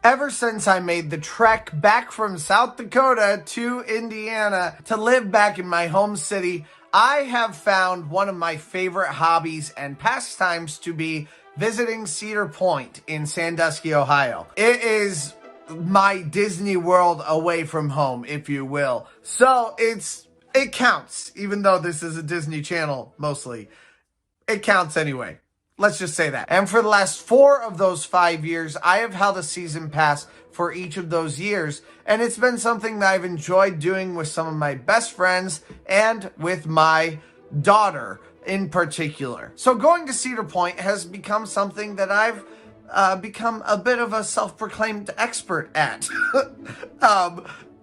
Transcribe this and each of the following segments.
Ever since I made the trek back from South Dakota to Indiana to live back in my home city, I have found one of my favorite hobbies and pastimes to be visiting Cedar Point in Sandusky, Ohio. It is my Disney World away from home, if you will. So it counts, even though this is a Disney Channel mostly. It counts anyway. Let's just say that. And for the last 4 of those 5 years, I have held a season pass for each of those years. And it's been something that I've enjoyed doing with some of my best friends and with my daughter in particular. So going to Cedar Point has become something that I've become a bit of a self-proclaimed expert at.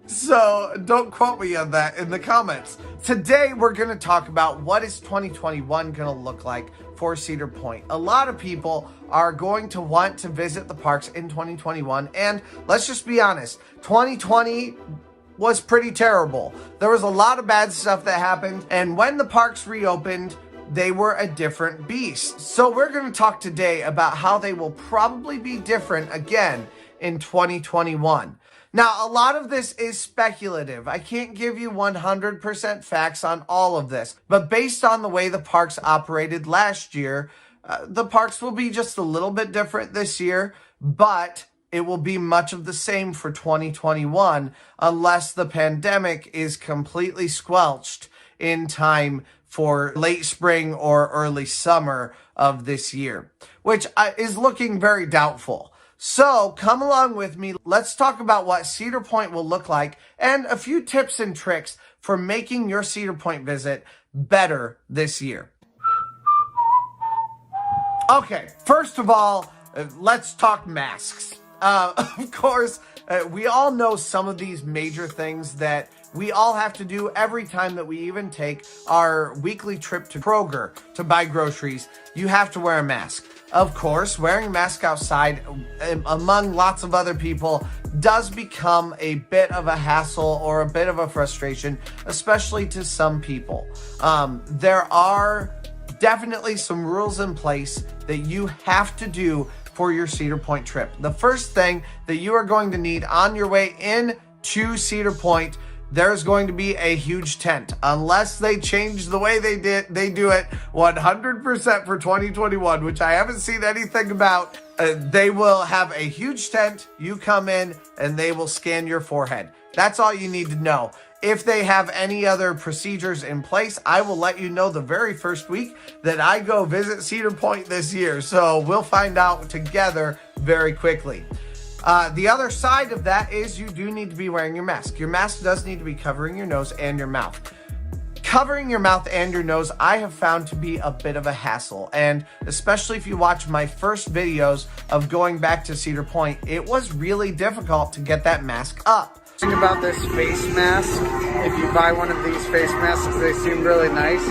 So don't quote me on that in the comments. Today, we're going to talk about what is 2021 going to look like for Cedar Point. A lot of people are going to want to visit the parks in 2021. And let's just be honest, 2020 was pretty terrible. There was a lot of bad stuff that happened. And when the parks reopened, they were a different beast. So we're going to talk today about how they will probably be different again in 2021. Now, a lot of this is speculative. I can't give you 100% facts on all of this, but based on the way the parks operated last year, the parks will be just a little bit different this year, but it will be much of the same for 2021 unless the pandemic is completely squelched in time for late spring or early summer of this year, which is looking very doubtful. So come along with me. Let's talk about what Cedar Point will look like and a few tips and tricks for making your Cedar Point visit better this year. Okay, first of all, let's talk masks. Of course, we all know some of these major things that we all have to do every time that we even take our weekly trip to Kroger to buy groceries. You have to wear a mask. Of course, wearing a mask outside among lots of other people does become a bit of a hassle or a bit of a frustration, especially to some people. There are definitely some rules in place that you have to do for your Cedar Point trip. The first thing that you are going to need on your way in to Cedar Point, there's going to be a huge tent. Unless they change the way they do it 100% for 2021, which I haven't seen anything about. They will have a huge tent. You come in and they will scan your forehead. That's all you need to know. If they have any other procedures in place, I will let you know the very first week that I go visit Cedar Point this year. So we'll find out together very quickly. The other side of that is you do need to be wearing your mask. Your mask does need to be covering your nose and your mouth. Covering your mouth and your nose, I have found to be a bit of a hassle. And especially if you watch my first videos of going back to Cedar Point, it was really difficult to get that mask up. Thing about this face mask, if you buy one of these face masks, they seem really nice.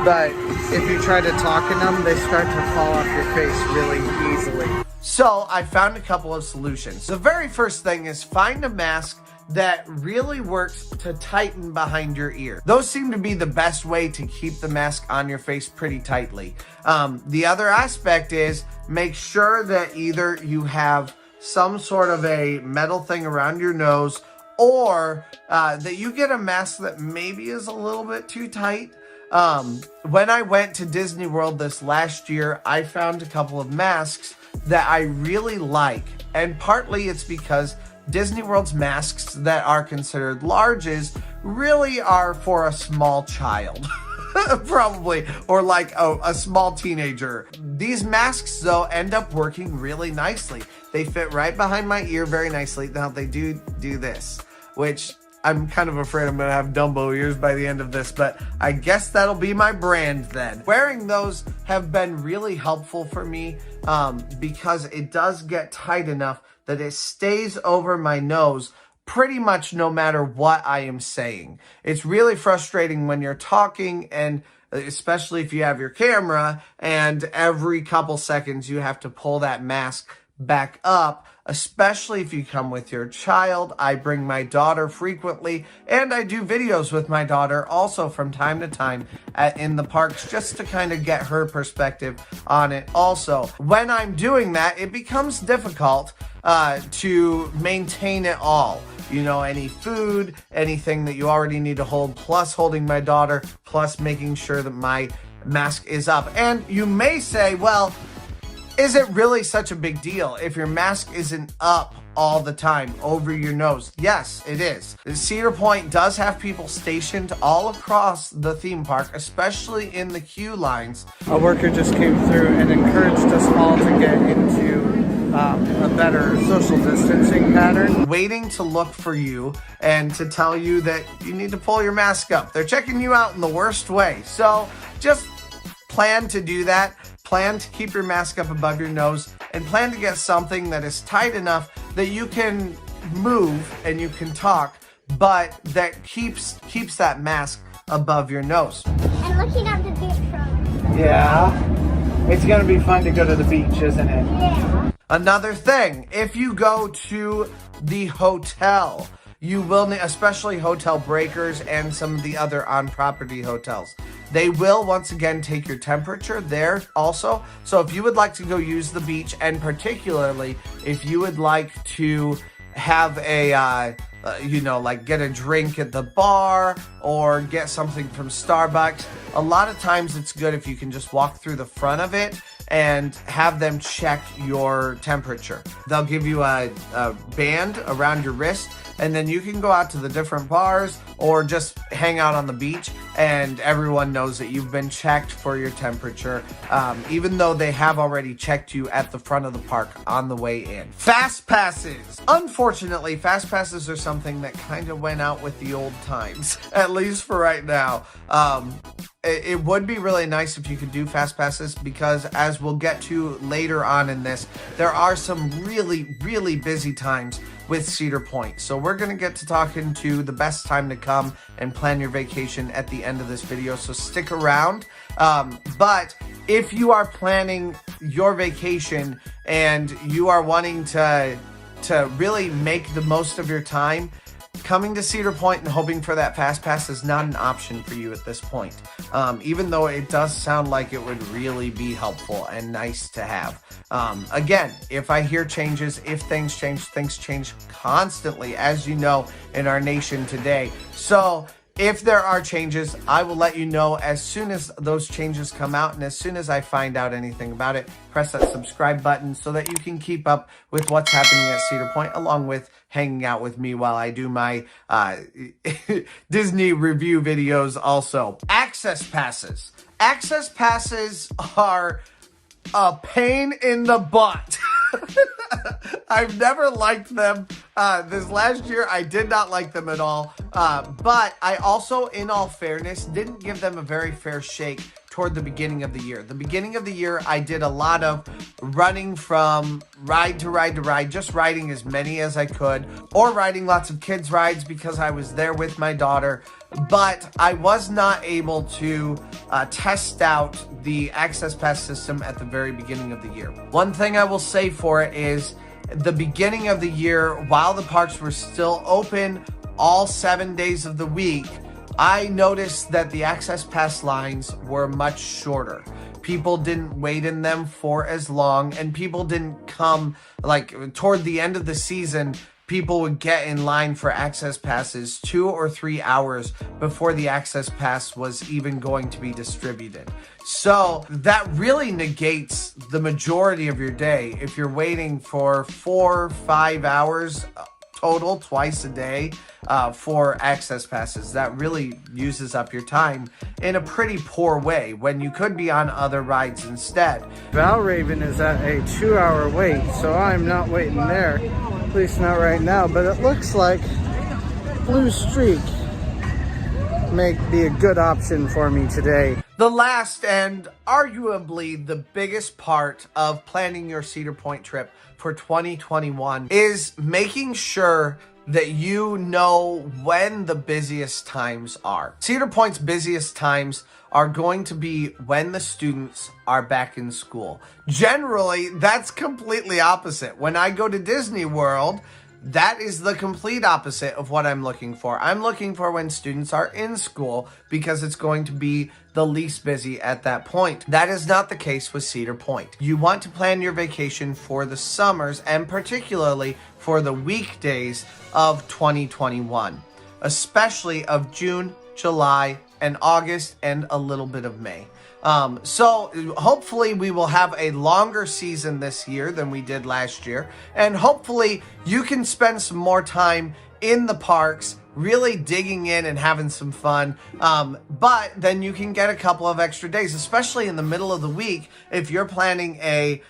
But if you try to talk in them, they start to fall off your face really easily. So I found a couple of solutions. The very first thing is find a mask that really works to tighten behind your ear. Those seem to be the best way to keep the mask on your face pretty tightly. The other aspect is make sure that either you have some sort of a metal thing around your nose or that you get a mask that maybe is a little bit too tight. When I went to Disney World this last year, I found a couple of masks that I really like. And partly it's because Disney World's masks that are considered larges really are for a small child. Probably, or like a small teenager. These masks, though, end up working really nicely. They fit right behind my ear very nicely. Now, they do this, which I'm kind of afraid I'm going to have Dumbo ears by the end of this, but I guess that'll be my brand then. Wearing those have been really helpful for me because it does get tight enough that it stays over my nose pretty much no matter what I am saying. It's really frustrating when you're talking, and especially if you have your camera, and every couple seconds you have to pull that mask back up, especially if you come with your child. I bring my daughter frequently, and I do videos with my daughter also from time to time in the parks, just to kind of get her perspective on it also. When I'm doing that, it becomes difficult to maintain it all. You know, any food, anything that you already need to hold, plus holding my daughter, plus making sure that my mask is up. And you may say, well, is it really such a big deal if your mask isn't up all the time over your nose? Yes, it is. Cedar Point does have people stationed all across the theme park, especially in the queue lines. A worker just came through and encouraged us all to get into a better social distancing pattern. Waiting to look for you and to tell you that you need to pull your mask up. They're checking you out in the worst way. So just plan to do that. Plan to keep your mask up above your nose, and plan to get something that is tight enough that you can move and you can talk, but that keeps that mask above your nose. And looking at the beach from. Yeah, it's gonna be fun to go to the beach, isn't it? Yeah. Another thing, if you go to the hotel, you will need, especially Hotel Breakers and some of the other on-property hotels, they will once again take your temperature there also. So if you would like to go use the beach, and particularly if you would like to have a, like get a drink at the bar or get something from Starbucks, a lot of times it's good if you can just walk through the front of it and have them check your temperature. They'll give you a band around your wrist, and then you can go out to the different bars or just hang out on the beach, and everyone knows that you've been checked for your temperature, even though they have already checked you at the front of the park on the way in. Fast passes. Unfortunately, fast passes are something that kind of went out with the old times, at least for right now. It would be really nice if you could do fast passes, because as we'll get to later on in this, there are some really, really busy times with Cedar Point. So we're going to get to talking to the best time to come and plan your vacation at the end of this video. So stick around. But if you are planning your vacation and you are wanting to really make the most of your time, coming to Cedar Point and hoping for that fast pass is not an option for you at this point. Even though it does sound like it would really be helpful and nice to have. Again, if I hear changes, if things change constantly, as you know, in our nation today. So if there are changes, I will let you know as soon as those changes come out, and as soon as I find out anything about it. Press that subscribe button so that you can keep up with what's happening at Cedar Point, along with hanging out with me while I do my Disney review videos also. Access passes. Access passes are a pain in the butt. I've never liked them. This last year, I did not like them at all. But I also, in all fairness, didn't give them a very fair shake toward the beginning of the year. The beginning of the year, I did a lot of running from ride to ride to ride, just riding as many as I could, or riding lots of kids' rides because I was there with my daughter. But I was not able to test out the Access Pass system at the very beginning of the year. One thing I will say for it is, the beginning of the year, while the parks were still open all 7 days of the week, I noticed that the Access Pass lines were much shorter. People didn't wait in them for as long, and people didn't come, like, toward the end of the season, people would get in line for Access Passes 2 or 3 hours before the Access Pass was even going to be distributed. So that really negates the majority of your day if you're waiting for 4 or 5 hours total twice a day for Access Passes. That really uses up your time in a pretty poor way when you could be on other rides instead. Valraven is at a 2-hour wait, so I'm not waiting there. At least not right now, but it looks like Blue Streak may be a good option for me today. The last and arguably the biggest part of planning your Cedar Point trip for 2021 is making sure that you know when the busiest times are. Cedar Point's busiest times are going to be when the students are back in school. Generally, that's completely opposite. When I go to Disney World, that is the complete opposite of what I'm looking for. I'm looking for when students are in school because it's going to be the least busy at that point. That is not the case with Cedar Point. You want to plan your vacation for the summers and particularly for the weekdays of 2021, especially of June, July, and August, and a little bit of May. So hopefully we will have a longer season this year than we did last year. And hopefully you can spend some more time in the parks, really digging in and having some fun. But then you can get a couple of extra days, especially in the middle of the week. If you're planning a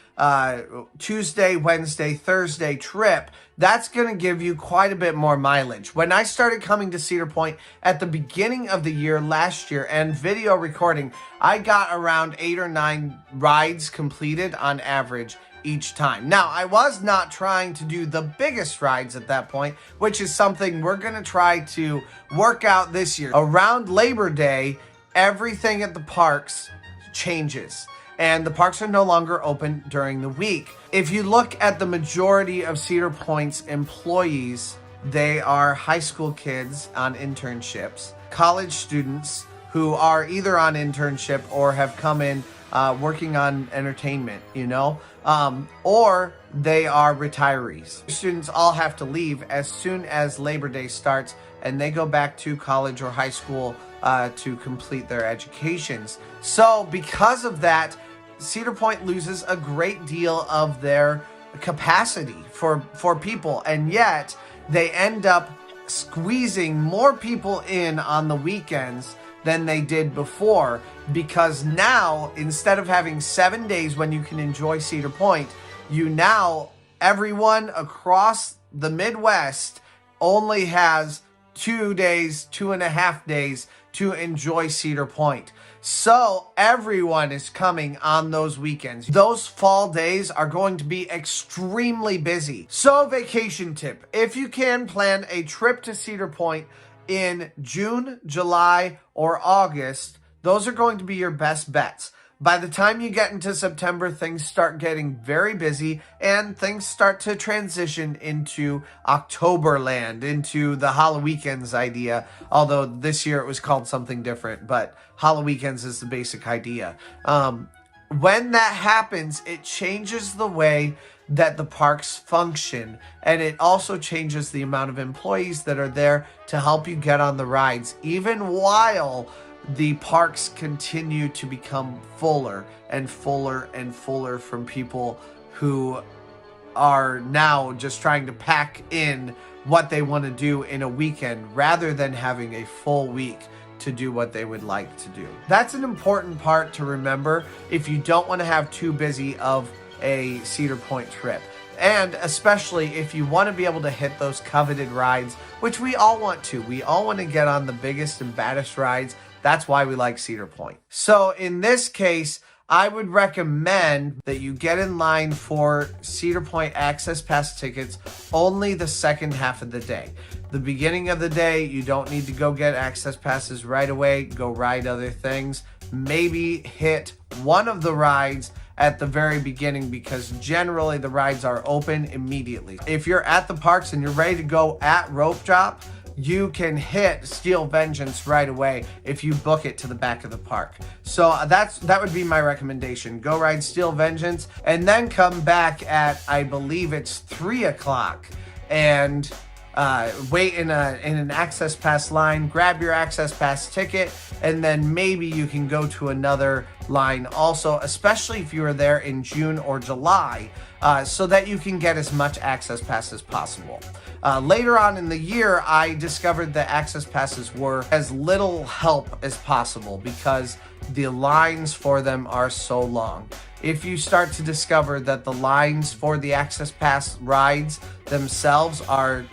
Tuesday, Wednesday, Thursday trip, that's going to give you quite a bit more mileage. When I started coming to Cedar Point at the beginning of the year last year and video recording, I got around 8 or 9 rides completed on average each time. Now, I was not trying to do the biggest rides at that point, which is something we're going to try to work out this year. Around Labor Day, everything at the parks changes, and the parks are no longer open during the week. If you look at the majority of Cedar Point's employees, they are high school kids on internships, college students who are either on internship or have come in working on entertainment, or they are retirees. Students all have to leave as soon as Labor Day starts, and they go back to college or high school to complete their educations. So because of that, Cedar Point loses a great deal of their capacity for people, and yet they end up squeezing more people in on the weekends than they did before, because now instead of having 7 days when you can enjoy Cedar Point, everyone across the Midwest only has 2 days, 2.5 days to enjoy Cedar Point. So everyone is coming on those weekends. Those fall days are going to be extremely busy. So vacation tip, if you can plan a trip to Cedar Point in June, July, or August, those are going to be your best bets. By the time you get into September, things start getting very busy and things start to transition into Octoberland, into the Halloweekends idea. Although this year it was called something different, but Halloweekends is the basic idea. When that happens, it changes the way that the parks function, and it also changes the amount of employees that are there to help you get on the rides, even while the parks continue to become fuller and fuller and fuller from people who are now just trying to pack in what they want to do in a weekend rather than having a full week to do what they would like to do. That's an important part to remember if you don't want to have too busy of a Cedar Point trip. And especially if you want to be able to hit those coveted rides, which we all want to. We all want to get on the biggest and baddest rides. That's why we like Cedar Point. So in this case, I would recommend that you get in line for Cedar Point Access Pass tickets only the second half of the day. The beginning of the day, you don't need to go get Access Passes right away. Go ride other things. Maybe hit one of the rides at the very beginning, because generally the rides are open immediately. If you're at the parks and you're ready to go at Rope Drop, you can hit Steel Vengeance right away if you book it to the back of the park. So that would be my recommendation. Go ride Steel Vengeance and then come back at, I believe it's 3 o'clock, and wait in an Access Pass line, grab your Access Pass ticket, and then maybe you can go to another line also, especially if you are there in June or July, so that you can get as much Access Pass as possible. Later on in the year, I discovered that Access Passes were as little help as possible because the lines for them are so long. If you start to discover that the lines for the Access Pass rides themselves are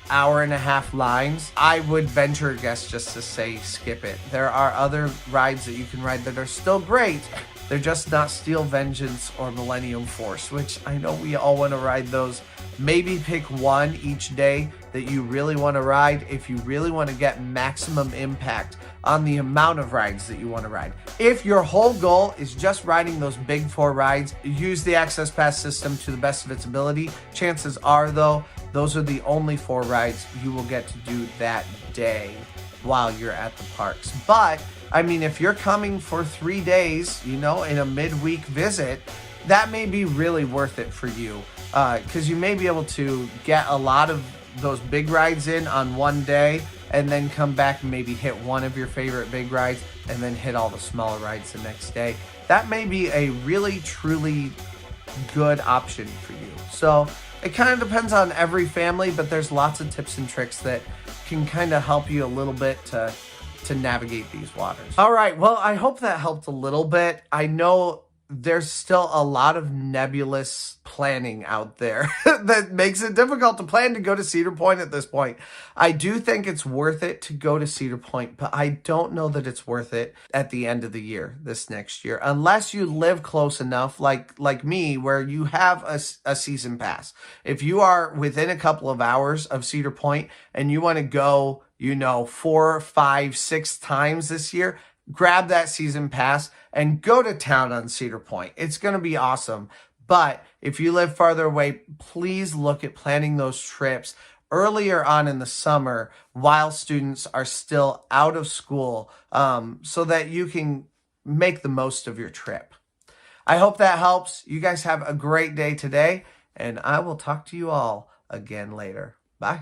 hour-and-a-half lines, I would venture a guess just to say skip it. There are other rides that you can ride that are still great. They're just not Steel Vengeance or Millennium Force, which I know we all want to ride those Maybe pick one each day that you really want to ride if you really want to get maximum impact on the amount of rides that you want to ride. If your whole goal is just riding those big 4 rides, use the Access Pass system to the best of its ability. Chances are, though, those are the only 4 rides you will get to do that day while you're at the parks. But, I mean, if you're coming for 3 days, you know, in a midweek visit, that may be really worth it for you. Because you may be able to get a lot of those big rides in on one day and then come back and maybe hit one of your favorite big rides and then hit all the smaller rides the next day. That may be a really, truly good option for you. So it kind of depends on every family, but there's lots of tips and tricks that can kind of help you a little bit to navigate these waters. All right, well, I hope that helped a little bit. I know there's still a lot of nebulous planning out there that makes it difficult to plan to go to Cedar Point at this point. I do think it's worth it to go to Cedar Point, but I don't know that it's worth it at the end of the year, this next year, unless you live close enough, like me, where you have a season pass. If you are within a couple of hours of Cedar Point and you want to go, you know, 4, 5, 6 times this year, grab that season pass and go to town on Cedar Point. It's going to be awesome. But if you live farther away, please look at planning those trips earlier on in the summer while students are still out of school, so that you can make the most of your trip. I hope that helps. You guys have a great day today, and I will talk to you all again later. Bye.